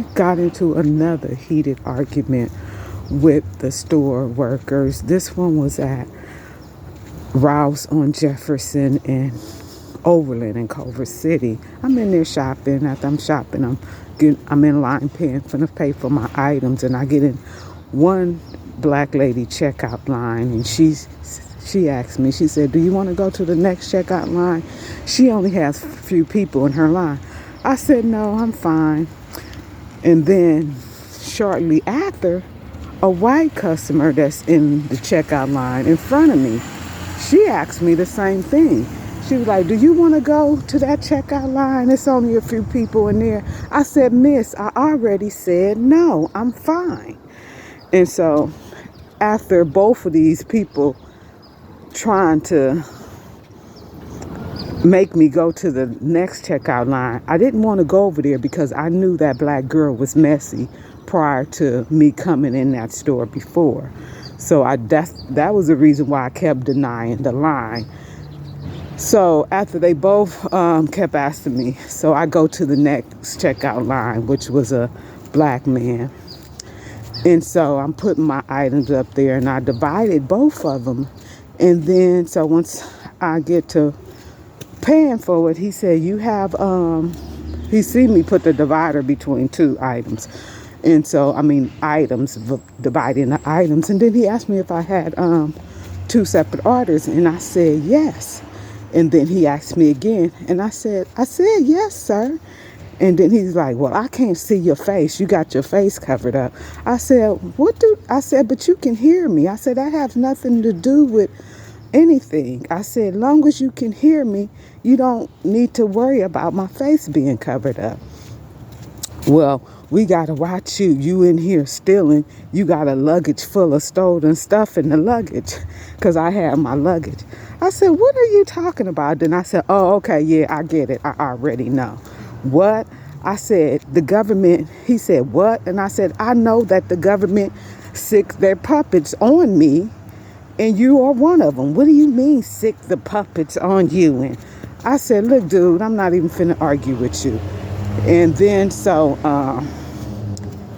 I got into another heated argument with the store workers. This one was at Rouse on Jefferson and Overland in Culver City. I'm in there shopping. After I'm shopping, I'm in line paying for to pay for my items, and I get in one black lady checkout line, and she asked me. She said, "Do you want to go to the next checkout line?" She only has a few people in her line. I said, "No, I'm fine." And then shortly after, a white customer that's in the checkout line in front of me, she asked me the same thing. She was like, "Do you want to go to that checkout line? It's only a few people in there." I said, "Miss, I already said no, I'm fine." And so after both of these people trying to make me go to the next checkout line, I didn't want to go over there because I knew that black girl was messy prior to me coming in that store before. So that was the reason why I kept denying the line. So after they both kept asking me, so I go to the next checkout line, which was a black man. And so I'm putting my items up there, and I divided both of them. And then, so once I get to paying for it, he said, "You have," he seen me put the divider between two items. And so, items, dividing the items. And then he asked me if I had two separate orders, and I said yes. And then he asked me again, and I said yes, sir. And then he's like, "Well, I can't see your face. You got your face covered up." I said, "But you can hear me." I said, "That has nothing to do with anything." I said, "Long as you can hear me, you don't need to worry about my face being covered up." "Well, we got to watch you. You in here stealing. You got a luggage full of stolen stuff in the luggage," because I had my luggage. I said, "What are you talking about?" Then I said, "Oh, okay, yeah, I get it. I already know." "What?" I said, "The government." He said, "What?" And I said, "I know that the government sick their puppets on me, and you are one of them. What do you mean sick the puppets on you?" And I said, "Look, dude, I'm not even finna argue with you." And then so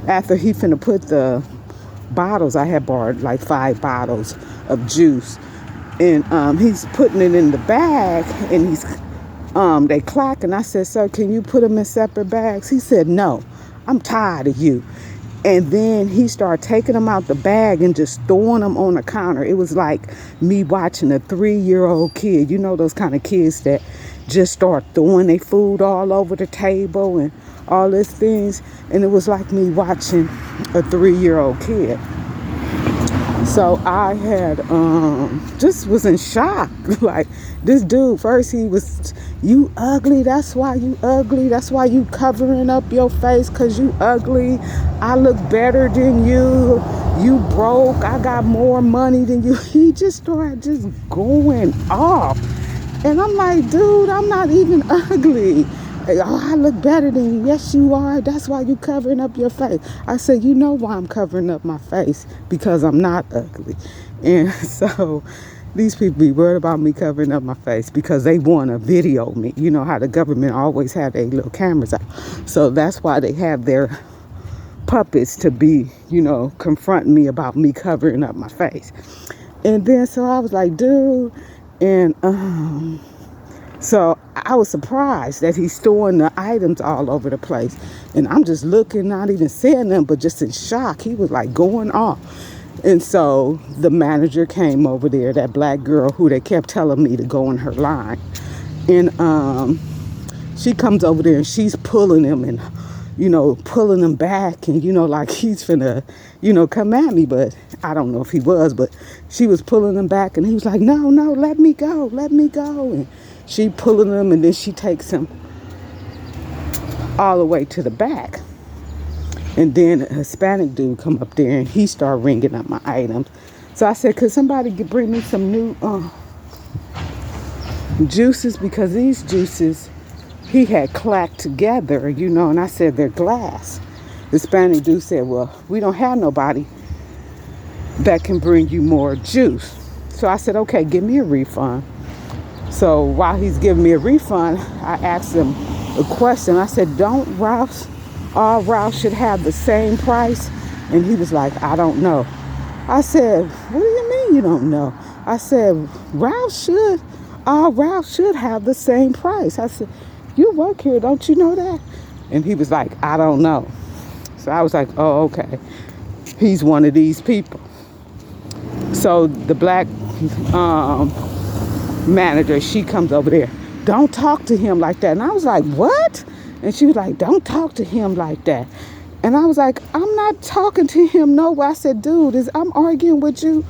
after he finna put the bottles, I had borrowed like 5 bottles of juice, and he's putting it in the bag, and they clack, and I said, "Sir, can you put them in separate bags?" He said, "No, I'm tired of you." And then he started taking them out the bag and just throwing them on the counter. It was like me watching a 3-year-old kid. You know, those kind of kids that just start throwing their food all over the table and all these things. And it was like me watching a 3-year-old kid. So I had just was in shock. Like, this dude, first he was, "You ugly, that's why you ugly, that's why you covering up your face, because you ugly. I look better than you. You broke, I got more money than you." He just started just going off. And I'm like, "Dude, I'm not even ugly." "Oh, I look better than you." "Yes, you are. That's why you covering up your face." I said, "You know why I'm covering up my face? Because I'm not ugly." And so these people be worried about me covering up my face because they want to video me. You know how the government always have their little cameras out. So that's why they have their puppets to be, confronting me about me covering up my face. And then so I was like, "Dude," and so I was surprised that he's storing the items all over the place. And I'm just looking, not even saying them, but just in shock. He was like going off. And so the manager came over there, that black girl who they kept telling me to go in her line. And she comes over there and she's pulling him and, pulling him back. And, like he's finna, come at me. But I don't know if he was, but she was pulling him back. And he was like, "No, let me go, let me go." And she pulling him, and then she takes him all the way to the back. And then a Hispanic dude come up there, and he started ringing up my items. So I said, "Could somebody bring me some new juices?" Because these juices, he had clacked together, and I said, "They're glass." The Hispanic dude said, "Well, we don't have nobody that can bring you more juice." So I said, "Okay, give me a refund." So while he's giving me a refund, I asked him a question. I said, "Don't Rouse all routes should have the same price? And he was like, I don't know. I said, what do you mean you don't know? I said, all routes should have the same price. I said, you work here, don't you know that? And he was like, I don't know. So I was like, oh, okay. He's one of these people. So the black manager, she comes over there. Don't talk to him like that. And I was like, what? And she was like, don't talk to him like that. And I was like, I'm not talking to him. No, I said, dude, I'm arguing with you.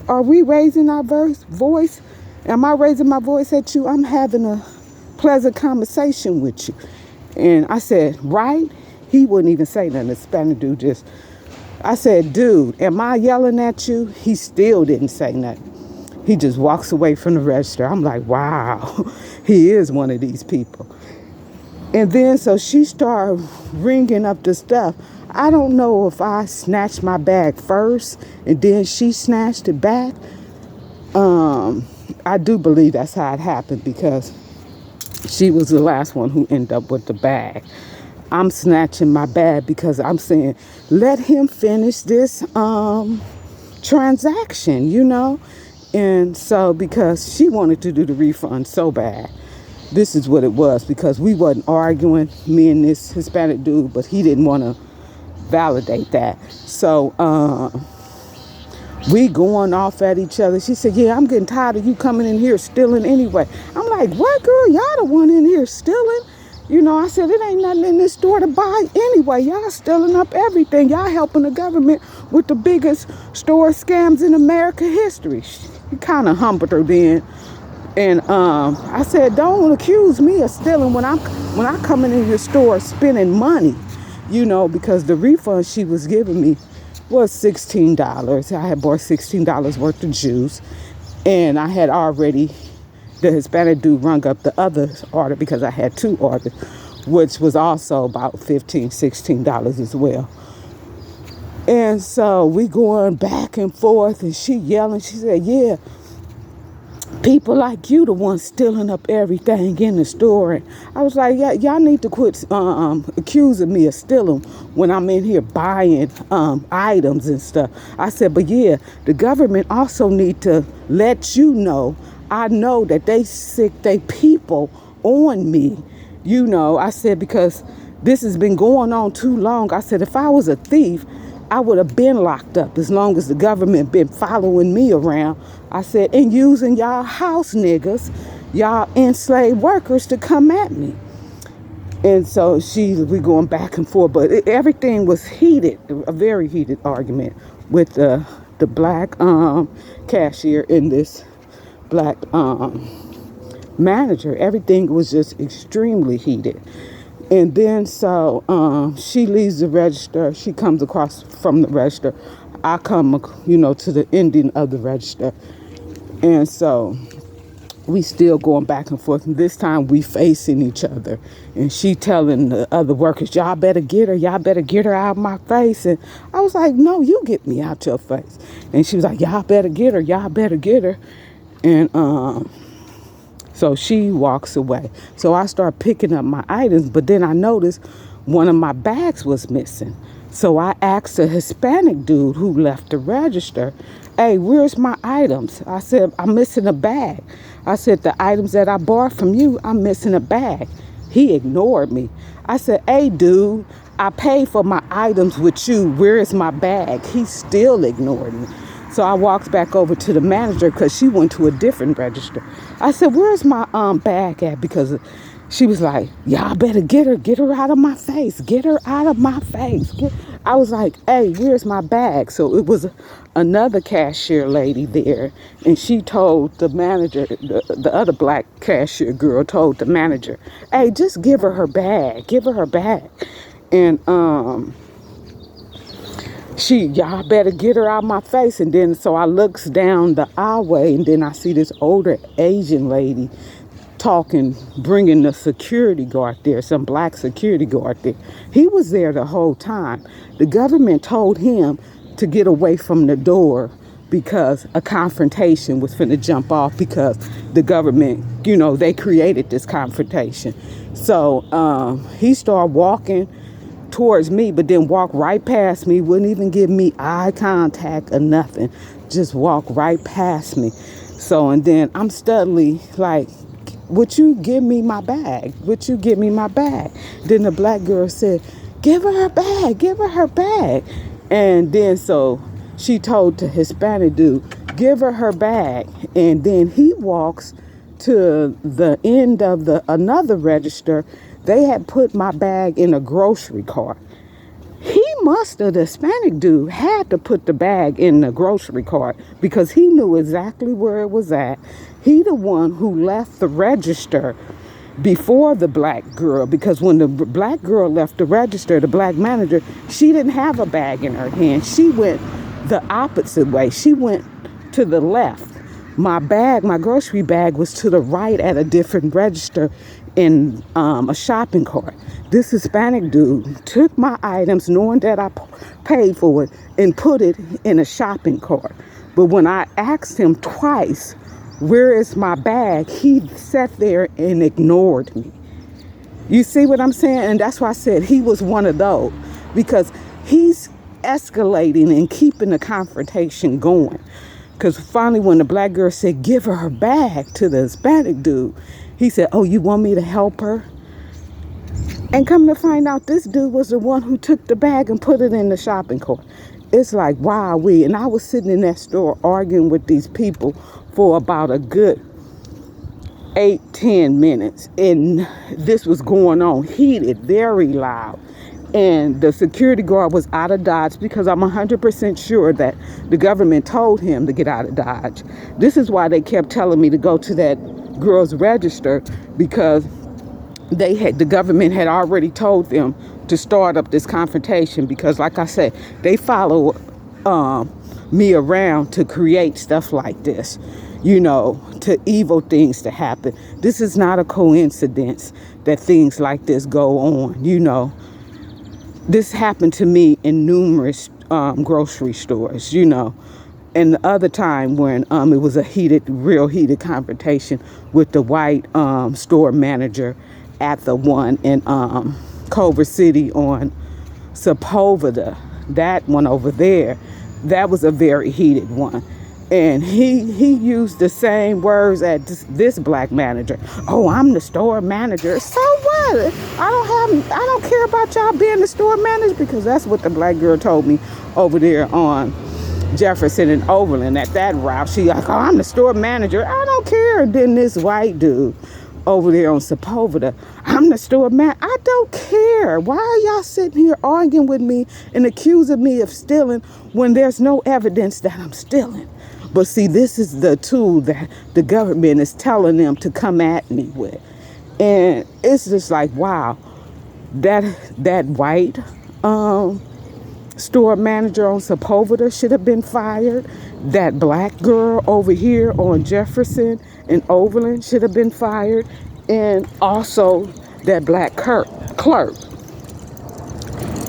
Are we raising our voice? Am I raising my voice at you? I'm having a pleasant conversation with you. And I said, right? He wouldn't even say nothing. The Spanish dude just, I said, dude, am I yelling at you? He still didn't say nothing. He just walks away from the register. I'm like, wow, he is one of these people. And then so she started ringing up the stuff. I don't know if I snatched my bag first and then she snatched it back. I do believe that's how it happened because she was the last one who ended up with the bag. I'm snatching my bag because I'm saying, let him finish this transaction, you know? And so because she wanted to do the refund so bad, this is what it was, because we wasn't arguing, me and this Hispanic dude, but he didn't want to validate that. So we going off at each other. She said, yeah, I'm getting tired of you coming in here stealing anyway. I'm like, what, girl? Y'all the one in here stealing? You know, I said, it ain't nothing in this store to buy anyway. Y'all stealing up everything. Y'all helping the government with the biggest store scams in America history. He kind of humbled her then. And I said, don't accuse me of stealing when I come in your store spending money, you know, because the refund she was giving me was $16. I had bought $16 worth of juice, and I had already, the Hispanic dude rung up the other order because I had two orders, which was also about $15, $16 as well. And so we going back and forth, and she yelling. She said, yeah, people like you the ones stealing up everything in the store. And I was like, yeah, y'all need to quit accusing me of stealing when I'm in here buying items and stuff. I said, but yeah, the government also need to let you know. I know that they sick they people on me. You know, I said, because this has been going on too long. I said, if I was a thief, I would have been locked up as long as the government been following me around. I said, and using y'all house niggas, y'all enslaved workers to come at me. And so we going back and forth, but everything was heated, a very heated argument with the black cashier and this black manager. Everything was just extremely heated. And then so she leaves the register. She comes across from the register. I come, you know, to the ending of the register. And so we still going back and forth. And this time we facing each other. And she telling the other workers, y'all better get her. Y'all better get her out of my face. And I was like, no, you get me out your face. And she was like, y'all better get her. Y'all better get her. And so she walks away. So I start picking up my items, but then I noticed one of my bags was missing. So I asked a Hispanic dude who left the register, hey, where's my items? I said, I'm missing a bag. I said, the items that I bought from you, I'm missing a bag. He ignored me. I said, hey, dude, I paid for my items with you. Where is my bag? He still ignored me. So I walked back over to the manager because she went to a different register. I said, where's my bag at? Because she was like, y'all better get her out of my face. Get her out of my face. I was like, hey, where's my bag? So it was another cashier lady there. And she told the manager, the other black cashier girl told the manager, hey, just give her bag. Give her bag. And y'all better get her out of my face. And then so I looks down the aisleway, and then I see this older Asian lady talking, bringing the security guard there, some black security guard there. He was there the whole time. The government told him to get away from the door because a confrontation was finna jump off, because the government, you know, they created this confrontation. So he started walking towards me, but then walk right past me, wouldn't even give me eye contact or nothing, just walk right past me. So, and then I'm steadily like, would you give me my bag? Would you give me my bag? Then the black girl said, give her her bag, give her her bag. And then so she told the Hispanic dude, give her her bag. And then he walks to the end of another register. They had put my bag in a grocery cart. He must have, the Hispanic dude had to put the bag in the grocery cart because he knew exactly where it was at. He the one who left the register before the black girl, because when the black girl left the register, the black manager, she didn't have a bag in her hand. She went the opposite way. She went to the left. My bag, my grocery bag, was to the right at a different register in a shopping cart. This Hispanic dude took my items, knowing that I paid for it, and put it in a shopping cart. But when I asked him twice, where is my bag, he sat there and ignored me. You see what I'm saying? And that's why I said he was one of those, because he's escalating and keeping the confrontation going. Because finally, when the black girl said, give her her bag to the Hispanic dude, he said, oh, you want me to help her? And come to find out, this dude was the one who took the bag and put it in the shopping cart. It's like, wow, and I was sitting in that store arguing with these people for about a good 8-10 minutes. And this was going on, heated, very loud. And the security guard was out of Dodge because I'm 100% sure that the government told him to get out of Dodge. This is why they kept telling me to go to that girl's register, because the government had already told them to start up this confrontation, because like I said, they follow me around to create stuff like this, to evil things to happen. This is not a coincidence that things like this go on, This happened to me in numerous grocery stores, And the other time when it was a real heated confrontation with the white store manager at the one in Culver City on Sepulveda, that one over there, that was a very heated one. And he used the same words as this black manager. Oh, I'm the store manager. So what? I don't care about y'all being the store manager, because that's what the black girl told me over there on Jefferson and Overland at that route. She like, oh, I'm the store manager. I don't care. And then this white dude over there on Sepulveda, I'm the store man. I don't care. Why are y'all sitting here arguing with me and accusing me of stealing when there's no evidence that I'm stealing? But see, this is the tool that the government is telling them to come at me with. And it's just like, wow, that white store manager on Sepulveda should have been fired. That black girl over here on Jefferson and Overland should have been fired. And also that black clerk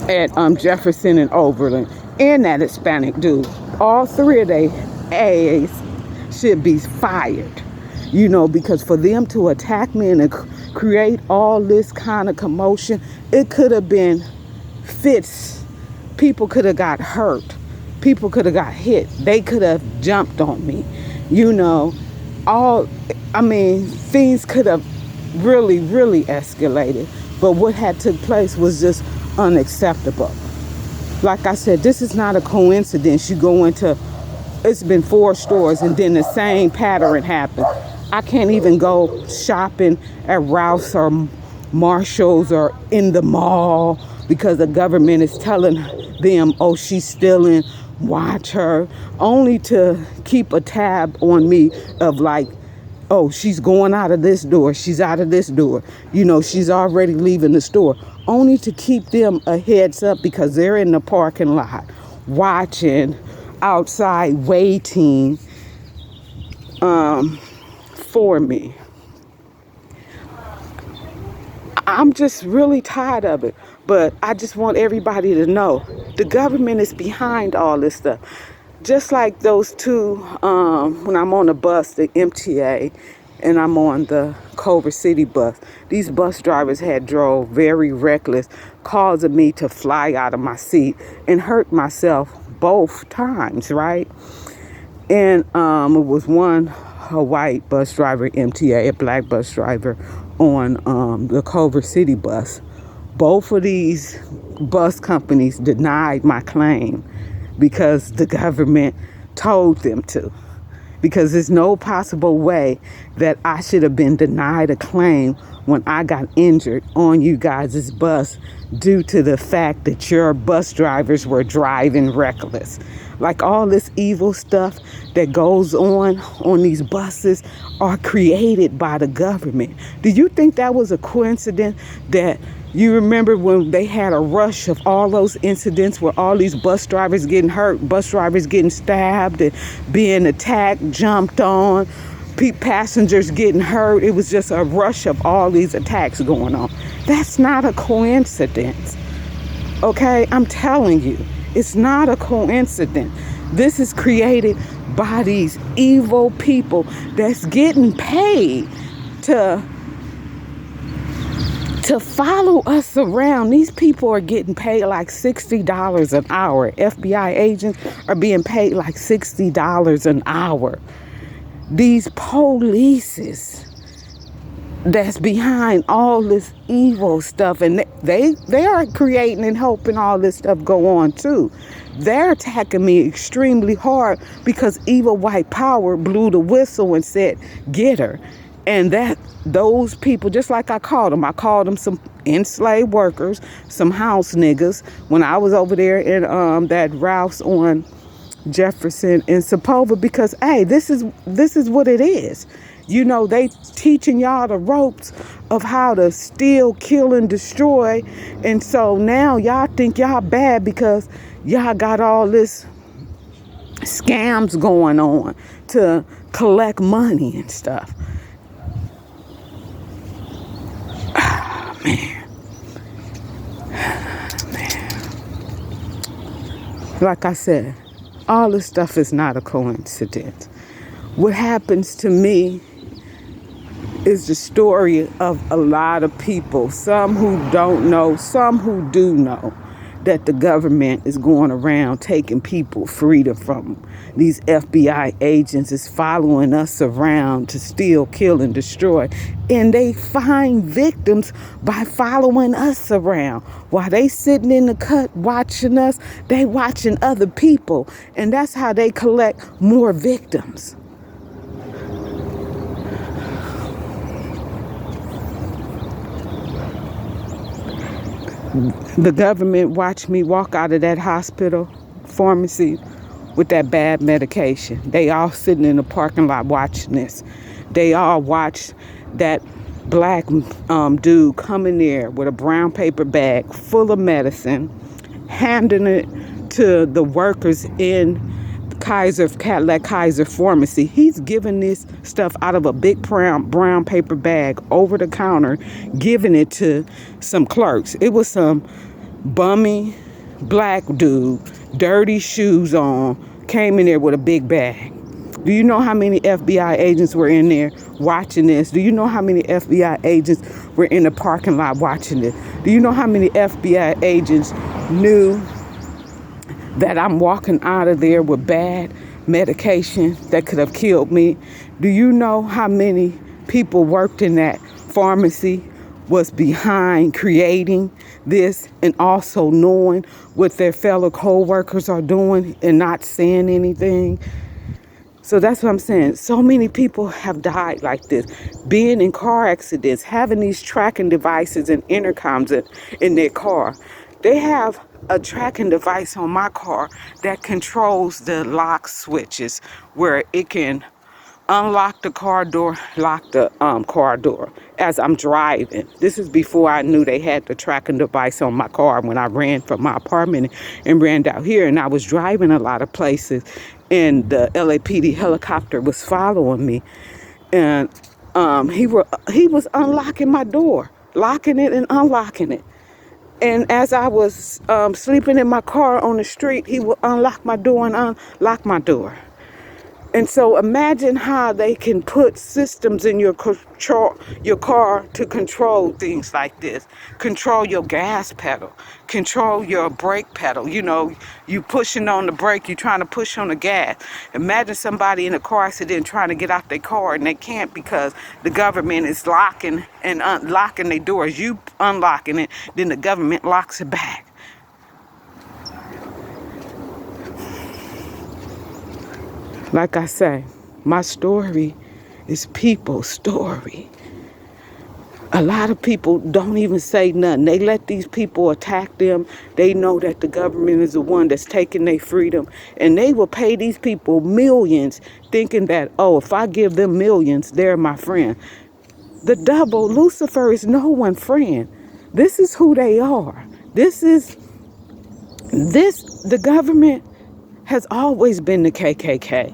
at Jefferson and Overland, and that Hispanic dude. All three of they A's should be fired, because for them to attack me and create all this kind of commotion, it could have been FEDS. People could have got hurt. People could have got hit. They could have jumped on me, things could have really, really escalated. But what had took place was just unacceptable. Like I said, this is not a coincidence. You go into, it's been 4 stores and then the same pattern happened. I can't even go shopping at Ralph's or Marshall's or in the mall because the government is telling them, oh, she's stealing, watch her, only to keep a tab on me of like, oh, she's going out of this door, she's out of this door, she's already leaving the store, only to keep them a heads up because they're in the parking lot watching, outside waiting for me. I'm just really tired of it, but I just want everybody to know the government is behind all this stuff. Just like those two, when I'm on the bus, the MTA and I'm on the Culver City bus. These bus drivers had drove very reckless, causing me to fly out of my seat and hurt myself both times, right? And it was one a white bus driver, MTA, a black bus driver on the Culver City bus. Both of these bus companies denied my claim because the government told them to. Because there's no possible way that I should have been denied a claim when I got injured on you guys' bus due to the fact that your bus drivers were driving reckless. Like all this evil stuff that goes on these buses are created by the government. Do you think that was a coincidence that you remember when they had a rush of all those incidents where all these bus drivers getting hurt, bus drivers getting stabbed and being attacked, jumped on, passengers getting hurt? It was just a rush of all these attacks going on. That's not a coincidence. Okay, I'm telling you, it's not a coincidence. This is created by these evil people that's getting paid to follow us around. These people are getting paid like $60 an hour. FBI agents are being paid like $60 an hour. These polices that's behind all this evil stuff, and they are creating and helping all this stuff go on too. They're attacking me extremely hard because evil white power blew the whistle and said, get her. And those people, just like I called them some enslaved workers, some house niggas when I was over there in that Ralph's on Jefferson and Sepulveda, because hey, this is what it is. You know, they teaching y'all the ropes of how to steal, kill, and destroy. And so now y'all think y'all bad because y'all got all this scams going on to collect money and stuff. Like I said, all this stuff is not a coincidence. What happens to me is the story of a lot of people, some who don't know, some who do know, that the government is going around taking people freedom from them. These FBI agents is following us around to steal, kill, and destroy. And they find victims by following us around. While they sitting in the cut watching us, they watching other people. And that's how they collect more victims. The government watched me walk out of that hospital pharmacy with that bad medication. They all sitting in the parking lot watching this. They all watched that black dude come in there with a brown paper bag full of medicine, handing it to the workers in Cadillac Kaiser Pharmacy. He's giving this stuff out of a big brown paper bag over the counter, giving it to some clerks. It was some bummy black dude, dirty shoes on, came in there with a big bag. Do you know how many FBI agents were in there watching this? Do you know how many FBI agents were in the parking lot watching this? Do you know how many FBI agents knew that I'm walking out of there with bad medication that could have killed me? Do you know how many people worked in that pharmacy was behind creating this and also knowing what their fellow co-workers are doing and not saying anything? So that's what I'm saying. So many people have died like this, being in car accidents, having these tracking devices and intercoms in their car. They have a tracking device on my car that controls the lock switches where it can unlock the car door, lock the car door as I'm driving. This is before I knew they had the tracking device on my car when I ran from my apartment and ran down here. And I was driving a lot of places and the LAPD helicopter was following me. And he was unlocking my door, locking it and unlocking it. And as I was sleeping in my car on the street, he would unlock my door and unlock my door. And so imagine how they can put systems in your car to control things like this. Control your gas pedal, control your brake pedal. You know, you pushing on the brake, you trying to push on the gas. Imagine somebody in a car accident trying to get out their car and they can't because the government is locking and unlocking their doors. You unlocking it, then the government locks it back. Like I say, my story is people's story. A lot of people don't even say nothing. They let these people attack them. They know that the government is the one that's taking their freedom. And they will pay these people millions thinking that, oh, if I give them millions, they're my friend. The devil, Lucifer, is no one's friend. This is who they are. The government has always been the KKK.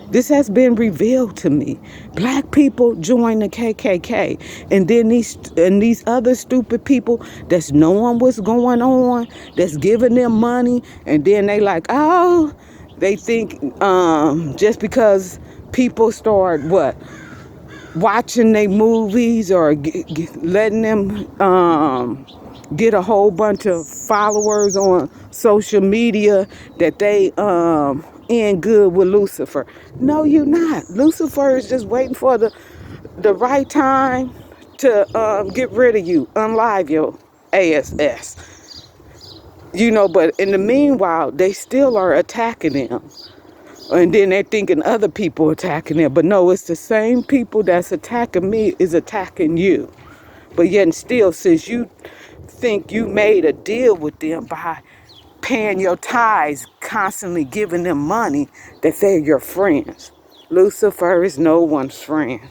This has been revealed to me. Black people join the KKK. And then these other stupid people that's knowing what's going on, that's giving them money, and then they like, oh, they think just because people start watching their movies or letting them get a whole bunch of followers on social media that they in good with Lucifer. No, you're not. Lucifer is just waiting for the right time to get rid of you, unlive your ASS. You know, but in the meanwhile, they still are attacking them. And then they're thinking other people attacking them. But no, it's the same people that's attacking me is attacking you. But yet and still, since you think you made a deal with them by paying your tithes, constantly giving them money, that they're your friends. Lucifer is no one's friend.